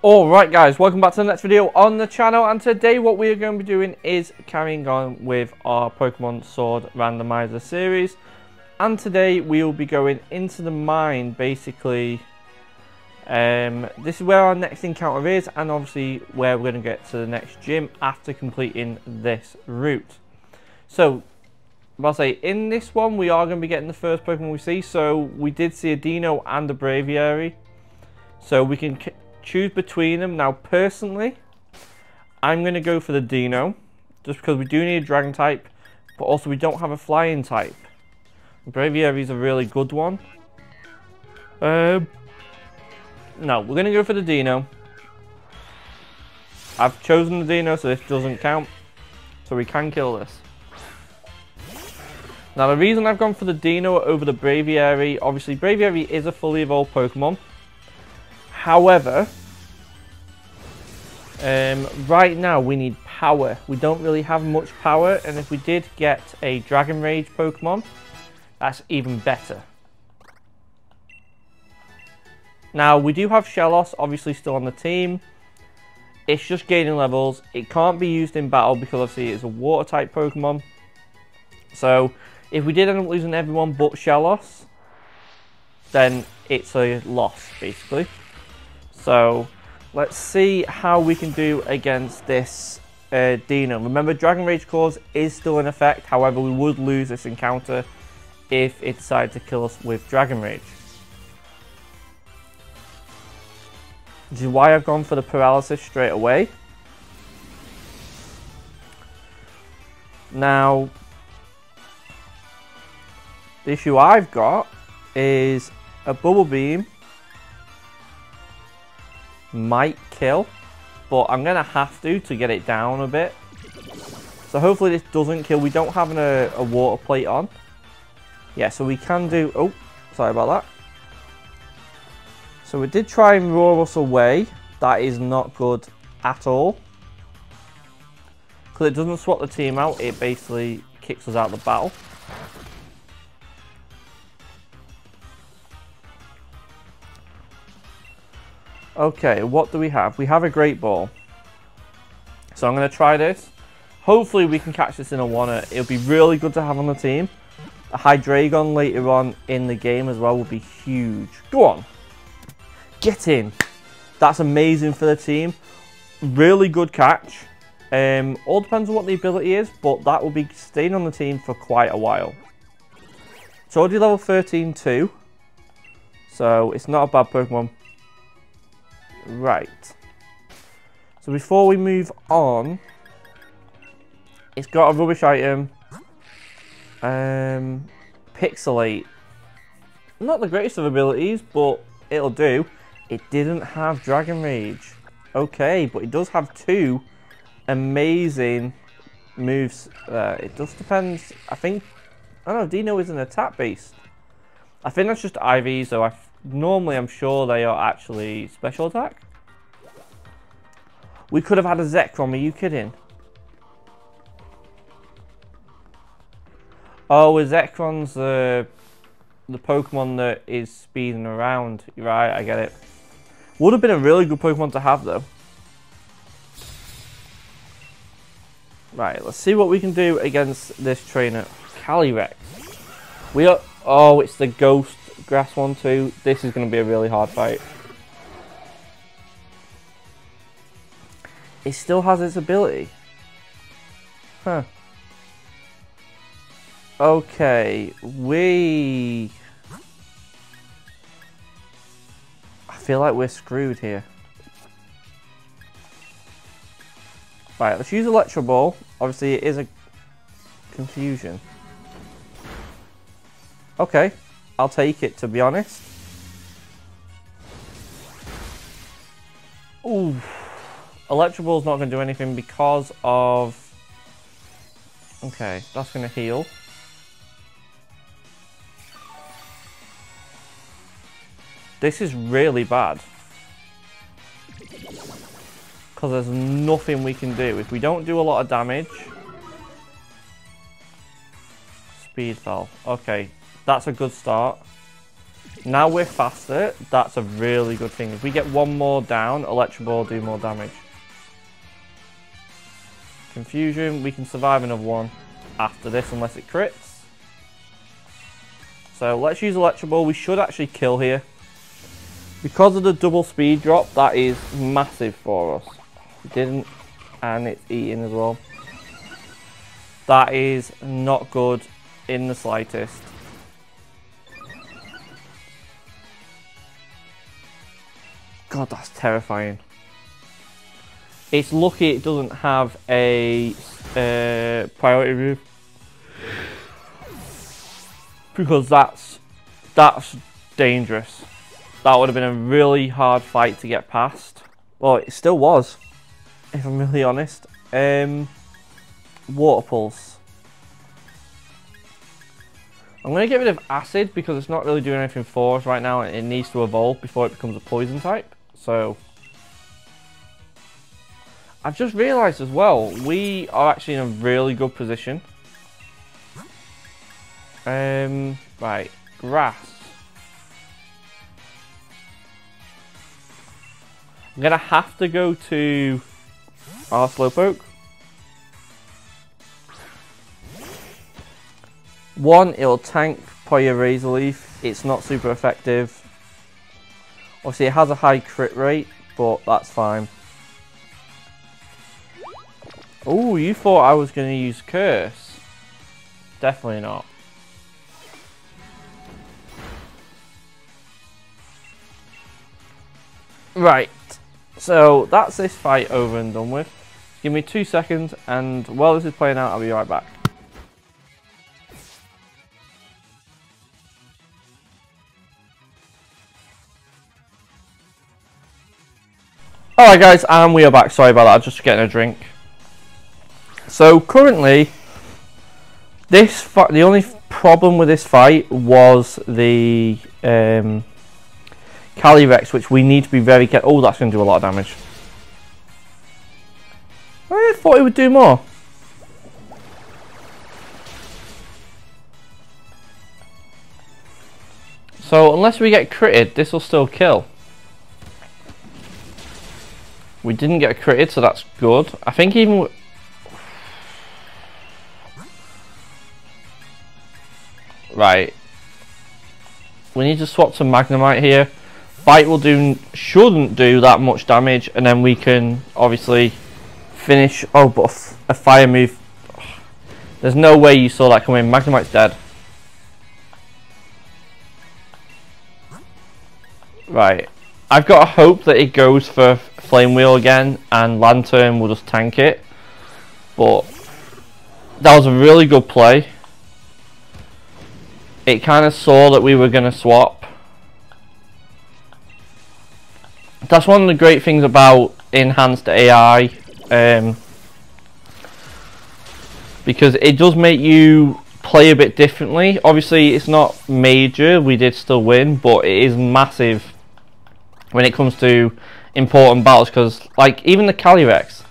Alright guys, welcome back to the next video on the channel, and today what we are going to be doing is carrying on with our Pokemon Sword Randomizer series. And today we will be going into the mine, basically. This is where our next encounter is, and obviously where we're going to get to the next gym after completing this route. So, I'll say, in this one we are going to be getting the first Pokemon we see. So we did see a Dino and a Braviary, so we can choose between them. Now personally, I'm going to go for the Dino, just because we do need a Dragon type, but also we don't have a Flying type. Braviary is a really good one. No, we're going to go for the Dino. I've chosen the Dino, so this doesn't count, so we can kill this. Now the reason I've gone for the Dino over the Braviary, obviously Braviary is a fully evolved Pokemon. However, right now we need power. We don't really have much power, and if we did get a Dragon Rage Pokemon, that's even better. Now we do have Shellos obviously still on the team. It's just gaining levels. It can't be used in battle because obviously it's a water type Pokemon. So if we did end up losing everyone but Shellos, then it's a loss basically. So let's see how we can do against this Dino. Remember, Dragon Rage Claws is still in effect. However, we would lose this encounter if it decided to kill us with Dragon Rage. Which is why I've gone for the Paralysis straight away. Now, the issue I've got is a Bubble Beam might kill, but I'm gonna have to get it down a bit. So hopefully this doesn't kill. We don't have a water plate on. Yeah, so we can do, oh, sorry about that. So we did try and roar us away. That is not good at all, because it doesn't swap the team out, it basically kicks us out of the battle. Okay, what do we have? We have a Great Ball. So I'm going to try this. Hopefully we can catch this in a one-er. It'll be really good to have on the team. A Hydreigon later on in the game as well will be huge. Go on. Get in. That's amazing for the team. Really good catch. All depends on what the ability is, but that will be staying on the team for quite a while. It's already level 13 too, so it's not a bad Pokemon. Right, so before we move on, it's got a rubbish item, Pixelate. Not the greatest of abilities, but it'll do. It didn't have Dragon Rage. Okay, but it does have two amazing moves. It just depends. I don't know, Dino is an attack beast. I think that's just IV, so normally I'm sure they are actually special attack. We could have had a Zekrom, are you kidding? Oh, a Zekron's the Pokemon that is speeding around. You're right, I get it. Would have been a really good Pokemon to have though. Right, let's see what we can do against this trainer, Calyrex. We are, oh, it's the Ghost Grass one too. This is going to be a really hard fight. It still has its ability. Huh. Okay, I feel like we're screwed here. Right, let's use Electro Ball. Obviously it is a confusion. Okay, I'll take it, to be honest. Ooh, Electro Ball's not going to do anything because of... Okay, that's going to heal. This is really bad, because there's nothing we can do. If we don't do a lot of damage... Speed Fell. Okay, that's a good start. Now we're faster. That's a really good thing. If we get one more down, Electro Ball will do more damage. Confusion, we can survive another one after this unless it crits. So let's use Electro Ball. We should actually kill here. Because of the double speed drop, that is massive for us. We didn't, and it's eating as well. That is not good in the slightest. God, that's terrifying. It's lucky it doesn't have a priority move, because that's dangerous. That would have been a really hard fight to get past. Well, it still was, if I'm really honest. Water Pulse. I'm going to get rid of Acid because it's not really doing anything for us right now. It needs to evolve before it becomes a poison type. So I've just realised as well, we are actually in a really good position. Right, Grass. I'm going to have to go to our Slowpoke. One, it'll tank Poya Razor Leaf. It's not super effective. Obviously, it has a high crit rate, but that's fine. Oh, you thought I was going to use Curse. Definitely not. Right, so that's this fight over and done with. Give me 2 seconds, and while this is playing out, I'll be right back. Alright guys, and we are back. Sorry about that, I was just getting a drink. So currently, the only problem with this fight was the Calyrex, which we need to be very careful. Oh, that's going to do a lot of damage. I thought it would do more. So unless we get critted, this will still kill. We didn't get critted, so that's good. I think even... Right. We need to swap to Magnemite here. Bite shouldn't do that much damage, and then we can obviously finish... Oh, but a fire move... There's no way you saw that coming. Magnemite's dead. Right. I've got to hope that it goes for Flame Wheel again, and Lantern will just tank it. But that was a really good play. It kind of saw that we were going to swap. That's one of the great things about enhanced AI. Because it does make you play a bit differently. Obviously, it's not major. We did still win, but it is massive when it comes to important battles, because like even the Calyrex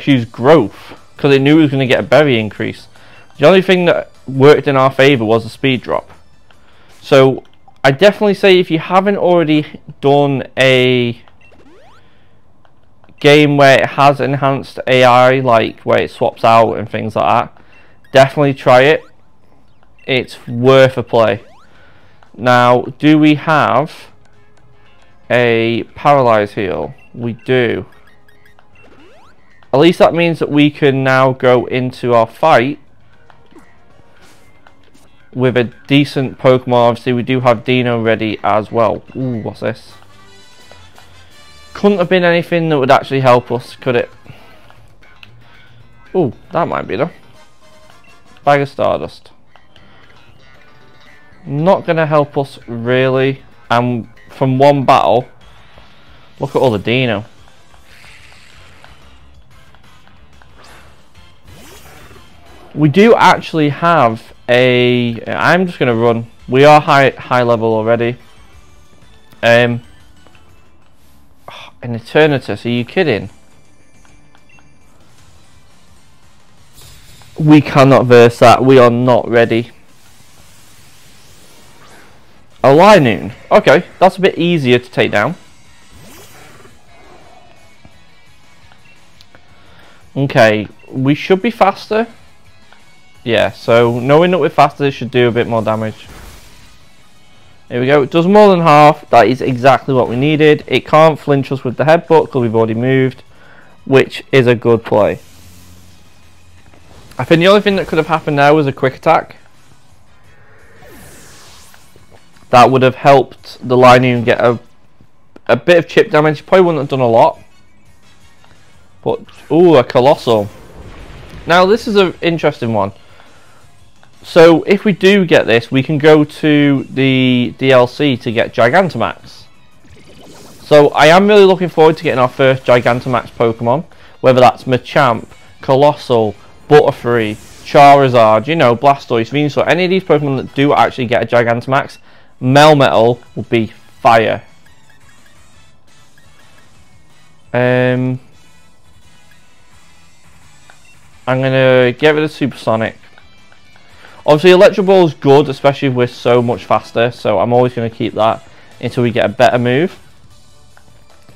used growth because it knew it was going to get a berry increase. The only thing that worked in our favour was the speed drop. So I definitely say, if you haven't already done a game where it has enhanced AI, like where it swaps out and things like that, definitely try it. It's worth a play. Now, do we have a Paralyze heal? We do. At least that means that we can now go into our fight with a decent Pokemon. Obviously, we do have Dino ready as well. Ooh, what's this? Couldn't have been anything that would actually help us, could it? Ooh, that might be though. Bag of Stardust. Not going to help us really. And from one battle, look at all the Dino. We do actually have a... I'm just going to run. We are high level already. An Eternatus, are you kidding? We cannot verse that. We are not ready. A Linoon. Okay, that's a bit easier to take down. Okay, we should be faster. Yeah, so knowing that we're faster should do a bit more damage. Here we go, it does more than half. That is exactly what we needed. It can't flinch us with the headbutt because we've already moved, which is a good play. I think the only thing that could have happened there was a quick attack. That would have helped the Linoon get a bit of chip damage. Probably wouldn't have done a lot. But, ooh, a Colossal. Now, this is an interesting one. So, if we do get this, we can go to the DLC to get Gigantamax. So, I am really looking forward to getting our first Gigantamax Pokemon. Whether that's Machamp, Colossal, Butterfree, Charizard, you know, Blastoise, Venusaur. Any of these Pokemon that do actually get a Gigantamax, Melmetal will be fire. I'm going to get rid of Supersonic. Obviously, Electro Ball is good, especially if we're so much faster, so I'm always going to keep that until we get a better move.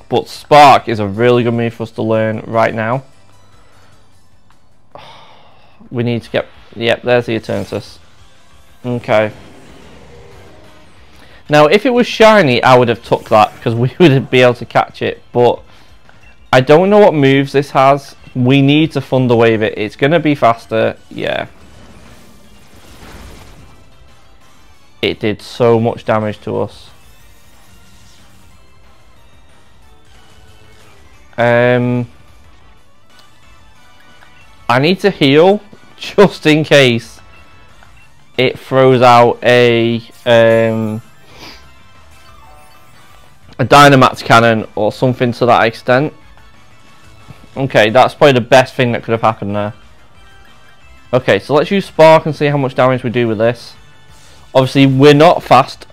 But Spark is a really good move for us to learn right now. We need to get... Yep, there's the Eternatus. Okay. Now, if it was shiny, I would have took that, because we would be able to catch it, but I don't know what moves this has. We need to Thunder Wave it. It's going to be faster. Yeah. It did so much damage to us. I need to heal just in case it throws out a Dynamax cannon or something to that extent. Okay, that's probably the best thing that could have happened there. Okay, so let's use Spark and see how much damage we do with this. Obviously, we're not fast.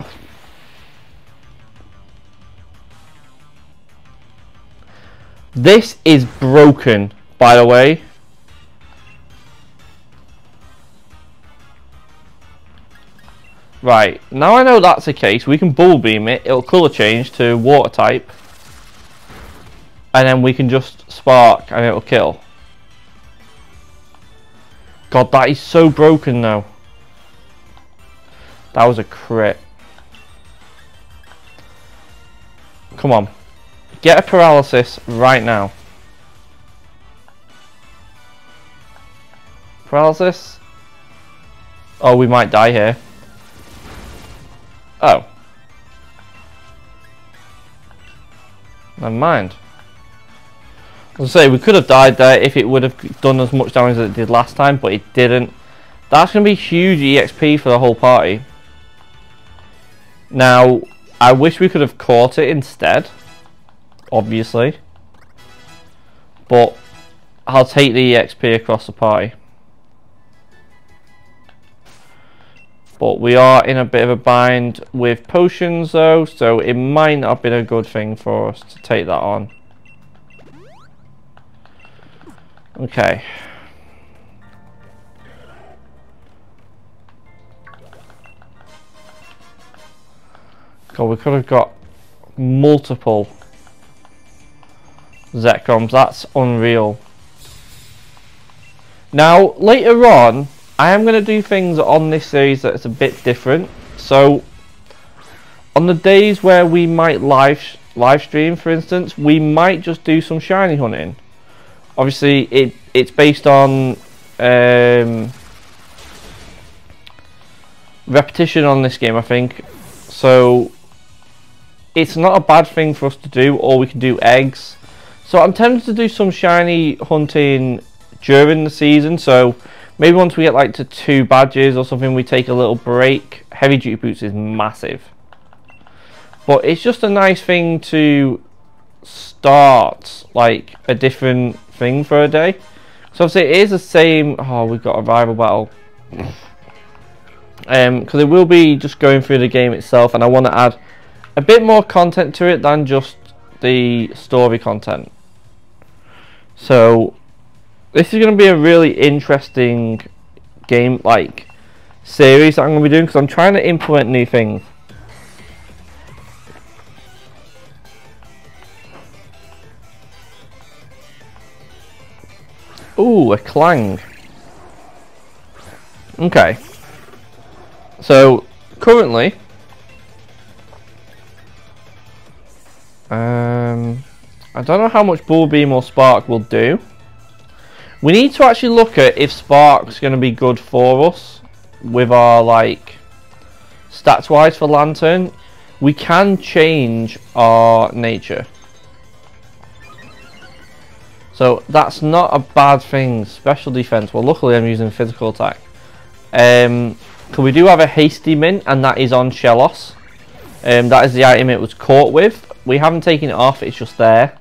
This is broken, by the way. Right, now I know that's the case, we can Bull Beam it, it'll colour change to Water type. And then we can just Spark and it'll kill. God, that is so broken though. That was a crit. Come on. Get a Paralysis right now. Paralysis? Oh, we might die here. Oh. Never mind. As I say, we could have died there if it would have done as much damage as it did last time, but it didn't. That's going to be huge EXP for the whole party. Now, I wish we could have caught it instead, obviously. But I'll take the EXP across the party. But we are in a bit of a bind with potions though, so it might not have been a good thing for us to take that on. Okay. God, we could have got multiple Zekroms. That's unreal. Now, later on, I am going to do things on this series that's a bit different. So, on the days where we might live stream, for instance, we might just do some shiny hunting. Obviously, it's based on repetition on this game, I think. So, it's not a bad thing for us to do, or we can do eggs. So, I'm tempted to do some shiny hunting during the season. So, maybe once we get like to 2 badges or something, we take a little break. Heavy duty boots is massive. But it's just a nice thing to start like a different thing for a day. So obviously it is the same. Oh, we've got a rival battle. Because it will be just going through the game itself, and I want to add a bit more content to it than just the story content. So this is going to be a really interesting game, like, series that I'm going to be doing, because I'm trying to implement new things. Ooh, a Clang. Okay. So, currently... I don't know how much Bull Beam or Spark will do. We need to actually look at if Spark's going to be good for us with our, like, stats wise for Lantern. We can change our nature. So that's not a bad thing. Special defense. Well, luckily I'm using physical attack. Because we do have a hasty mint, and that is on Shellos. That is the item it was caught with. We haven't taken it off, it's just there.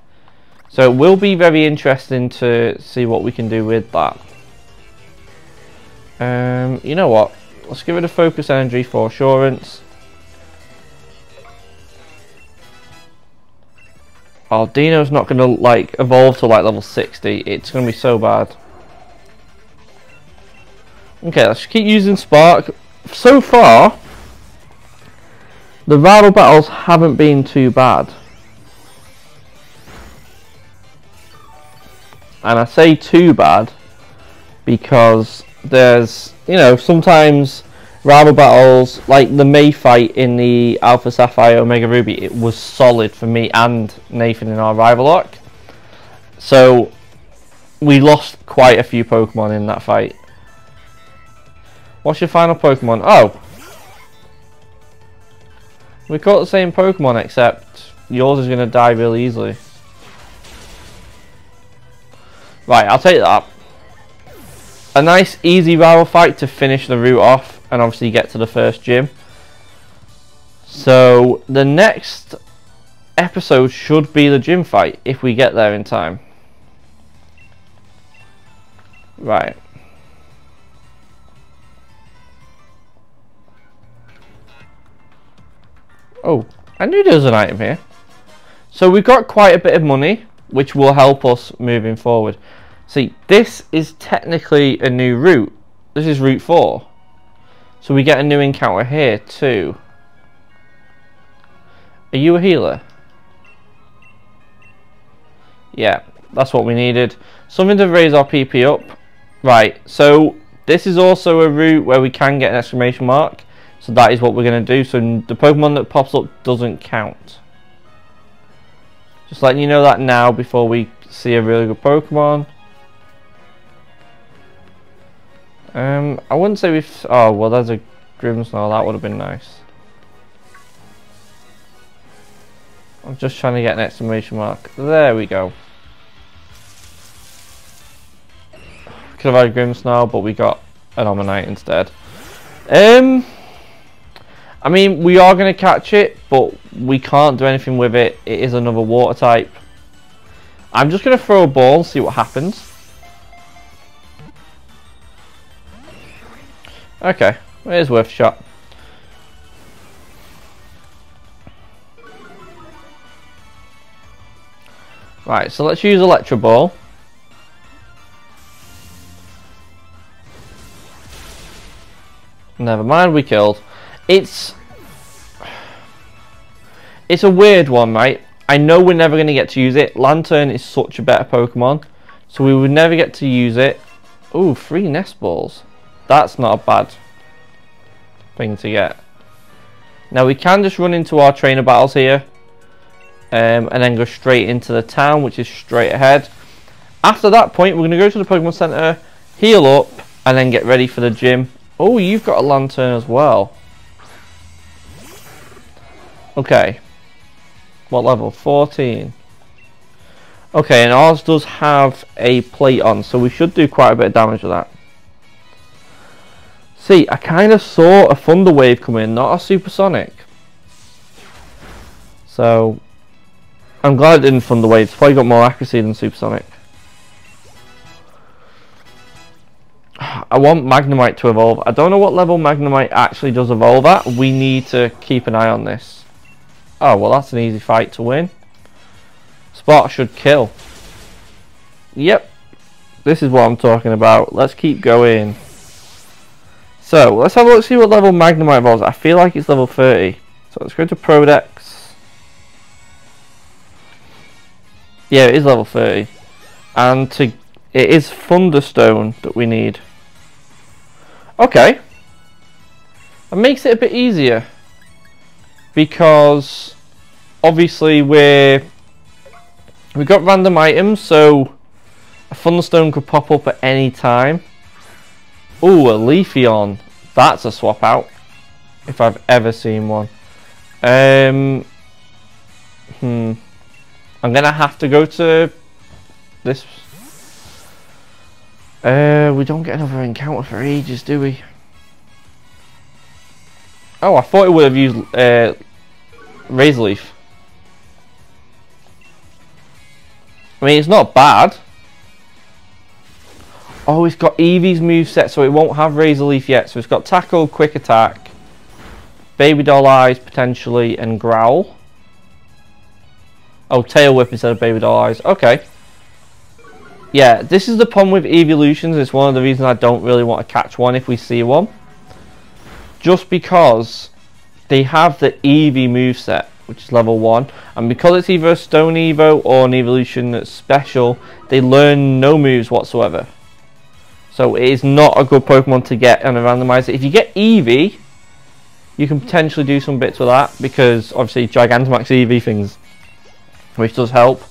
So it will be very interesting to see what we can do with that. You know what? Let's give it a focus energy for assurance. Oh, Dino's not going to like evolve to like level 60. It's going to be so bad. Okay, let's keep using Spark. So far, the rival battles haven't been too bad. And I say too bad because there's, you know, sometimes rival battles, like the May fight in the Alpha Sapphire Omega Ruby, it was solid for me and Nathan in our rival lock. So we lost quite a few Pokemon in that fight. What's your final Pokemon? Oh! We caught the same Pokemon, except yours is going to die really easily. Right, I'll take that. A nice easy rival fight to finish the route off and obviously get to the first gym. So the next episode should be the gym fight if we get there in time. Right. Oh, I knew there was an item here. So we've got quite a bit of money, which will help us moving forward. See, this is technically a new route. This is Route 4. So we get a new encounter here too. Are you a healer? Yeah, that's what we needed. Something to raise our PP up. Right, so this is also a route where we can get an exclamation mark. So that is what we're going to do. So the Pokemon that pops up doesn't count. Just letting you know that now before we see a really good Pokemon. I wouldn't say we've... Oh, well, there's a Grimmsnarl. That would have been nice. I'm just trying to get an exclamation mark. There we go. Could have had a Grimmsnarl, but we got an Omanyte instead. I mean, we are going to catch it, but we can't do anything with it. It is another water type. I'm just going to throw a ball and see what happens. Okay, it is worth a shot. Right, so let's use Electro Ball. Never mind, we killed. It's a weird one, right? I know we're never going to get to use it. Lantern is such a better Pokemon, so we would never get to use it. Ooh, 3 Nest Balls. That's not a bad thing to get. Now we can just run into our trainer battles here, and then go straight into the town, which is straight ahead. After that point, we're going to go to the Pokemon Center, heal up, and then get ready for the gym. Oh, you've got a Lantern as well. Okay. What level? 14. Okay, and ours does have a plate on, so we should do quite a bit of damage with that. See, I kind of saw a Thunder Wave come in, not a Supersonic. So, I'm glad it didn't Thunder Wave. It's probably got more accuracy than Supersonic. I want Magnemite to evolve. I don't know what level Magnemite actually does evolve at. We need to keep an eye on this. Oh, well, that's an easy fight to win. Spark should kill. Yep. This is what I'm talking about. Let's keep going. So, let's have a look, see what level Magnemite evolves. I feel like it's level 30. So, let's go to Prodex. Yeah, it is level 30. And to It is Thunderstone that we need. Okay. That makes it a bit easier. Because obviously we've got random items, so a Thunderstone could pop up at any time. Ooh, a Leafeon. That's a swap out. If I've ever seen one. I'm gonna have to go to this. We don't get another encounter for ages, do we? Oh, I thought it would have used Razor Leaf. I mean, it's not bad. Oh, it's got Eevee's moveset, so it won't have Razor Leaf yet. So it's got Tackle, Quick Attack, Baby Doll Eyes potentially, and Growl. Oh, Tail Whip instead of Baby Doll Eyes. Okay. Yeah, this is the problem with evolutions. It's one of the reasons I don't really want to catch one if we see one. Just because they have the Eevee moveset, which is level 1. And because it's either a Stone Evo or an evolution that's special, they learn no moves whatsoever. So it is not a good Pokemon to get on a randomizer. If you get Eevee, you can potentially do some bits with that. Because obviously Gigantamax Eevee things, which does help.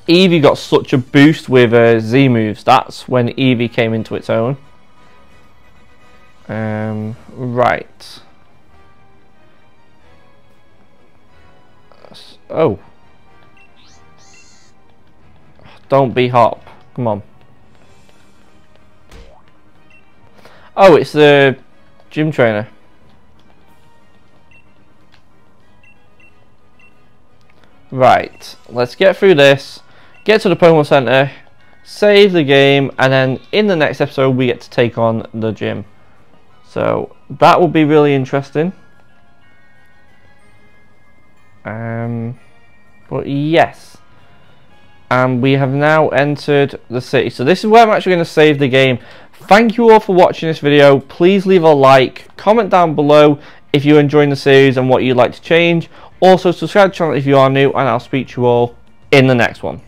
Eevee got such a boost with Z moves. That's when Eevee came into its own. Right. Oh. Don't be Hop. Come on. Oh, it's the gym trainer. Right, let's get through this, get to the Pokemon Center, save the game, and then in the next episode we get to take on the gym. So that will be really interesting. But yes, and we have now entered the city. So this is where I'm actually going to save the game. Thank you all for watching this video. Please leave a like, comment down below if you're enjoying the series and what you'd like to change. Also, subscribe to the channel if you are new, and I'll speak to you all in the next one.